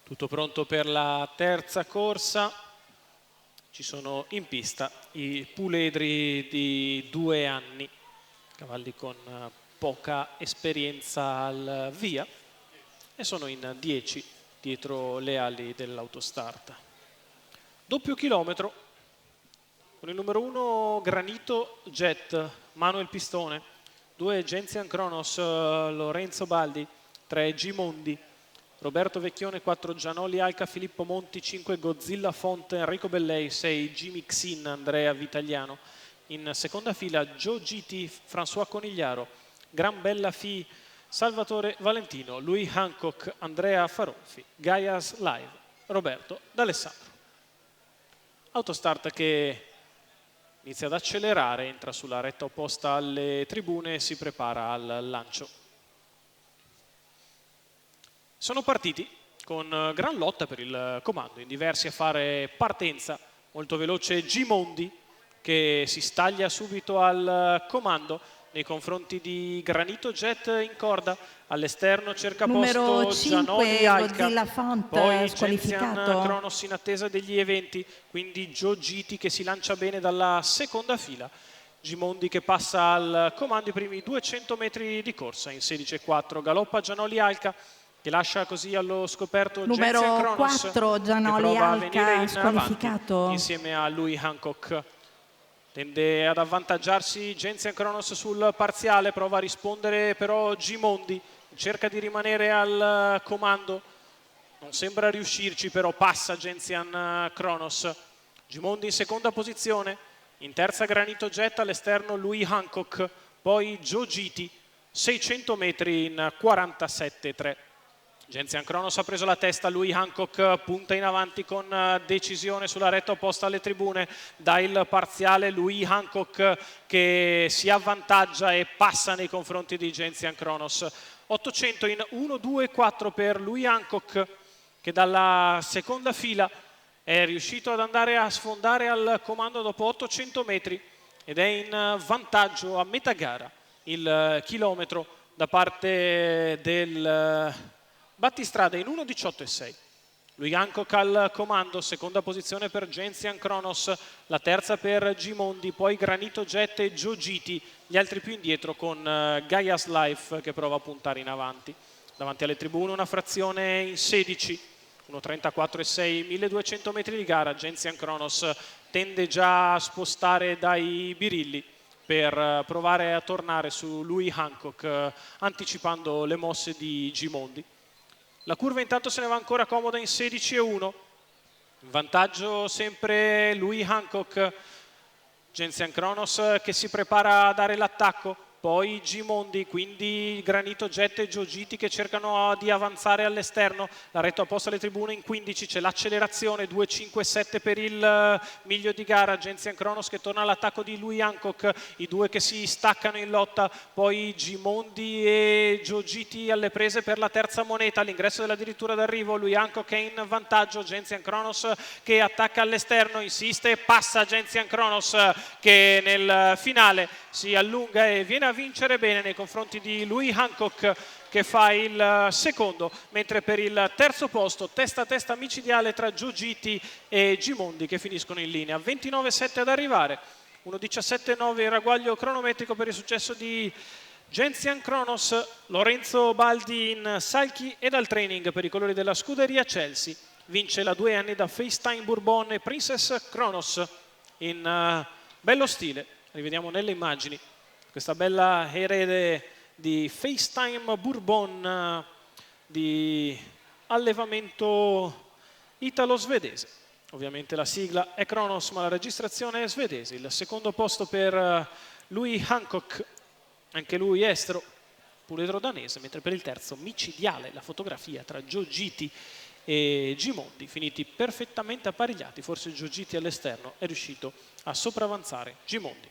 Tutto pronto per la terza corsa. Ci sono in pista i puledri di 2 anni, cavalli con poca esperienza al via, e sono in 10 dietro le ali dell'autostart. Doppio chilometro con il numero 1 Granito Jet, Manuel Pistone, 2 Genzian Kronos, Lorenzo Baldi, 3 Gimondi, Roberto Vecchione, 4 Gianoli Alca, Filippo Monti, 5 Godzilla Fonte, Enrico Bellei, 6 Jimmy Xin, Andrea Vitagliano. In seconda fila Joe Gitti, François Conigliaro, Gran Bella Fi, Salvatore Valentino, Louis Hancock, Andrea Faronfi, Gaias Live, Roberto D'Alessandro. Autostart che inizia ad accelerare, entra sulla retta opposta alle tribune e si prepara al lancio. Sono partiti con gran lotta per il comando, in diversi a fare partenza. Molto veloce Gimondi che si staglia subito al comando nei confronti di Granito Jet in corda. All'esterno cerca numero posto 5, Gianoli Alca, Godzilla Font, poi squalificato. Genzian Kronos in attesa degli eventi, quindi Joe Gitti che si lancia bene dalla seconda fila. Gimondi che passa al comando i primi 200 metri di corsa in 16,4. Galoppa Gianoli Alca che lascia così allo scoperto numero Genzian Kronos 4, Gianoli che prova a venire Alca, in squalificato. avanti insieme a Louis Hancock. Tende ad avvantaggiarsi Genzian Kronos sul parziale, prova a rispondere però Gimondi, cerca di rimanere al comando, non sembra riuscirci, però passa Genzian Kronos. Gimondi in seconda posizione, in terza Granito Jet, all'esterno Louis Hancock, poi Joe Gitti, 600 metri in 47,3. Genzian Kronos ha preso la testa, Louis Hancock punta in avanti con decisione sulla retta opposta alle tribune, dà il parziale Louis Hancock che si avvantaggia e passa nei confronti di Genzian Kronos. 800 in 1-2-4 per Louis Hancock che dalla seconda fila è riuscito ad andare a sfondare al comando dopo 800 metri ed è in vantaggio a metà gara il chilometro da parte del battistrada in 1,18,6. Louis Hancock al comando, seconda posizione per Genzian Kronos, la terza per Gimondi, poi Granito Jet e Joe Gitti, gli altri più indietro con Gaias Life che prova a puntare in avanti. Davanti alle tribune una frazione in 16, 1,34,6, 1200 metri di gara. Genzian Kronos tende già a spostare dai birilli per provare a tornare su Louis Hancock, anticipando le mosse di Gimondi. La curva intanto se ne va ancora comoda in 16,1. In vantaggio sempre Louis Hancock. Genzian Kronos che si prepara a dare l'attacco. Poi Gimondi, quindi Granito Jet e Joe Gitti che cercano di avanzare all'esterno. La retta opposta alle tribune in 15, c'è l'accelerazione, 2,57 per il miglio di gara. Genzian Kronos che torna all'attacco di Louis Hancock, i due che si staccano in lotta. Poi Gimondi e Joe Gitti alle prese per la terza moneta, all'ingresso della dirittura d'arrivo. Louis Hancock è in vantaggio, Genzian Kronos che attacca all'esterno, insiste, passa Genzian Kronos che nel finale si allunga e viene a vincere bene nei confronti di Louis Hancock che fa il secondo, mentre per il terzo posto testa a testa micidiale tra Joe Gitti e Gimondi che finiscono in linea. 29,7 ad arrivare, 1,17,9 il ragguaglio cronometrico per il successo di Genzian Kronos. Lorenzo Baldi in salchi ed al training per i colori della scuderia Chelsea, vince la 2 anni da FaceTime Bourbon e Princess Kronos in bello stile. Rivediamo nelle immagini questa bella erede di FaceTime Bourbon di allevamento italo-svedese. Ovviamente la sigla è Kronos ma la registrazione è svedese. Il secondo posto per Louis Hancock, anche lui estero, puledro danese, mentre per il terzo micidiale la fotografia tra Joe Gitti e Gimondi, finiti perfettamente apparigliati. Forse Joe Gitti all'esterno è riuscito a sopravanzare Gimondi.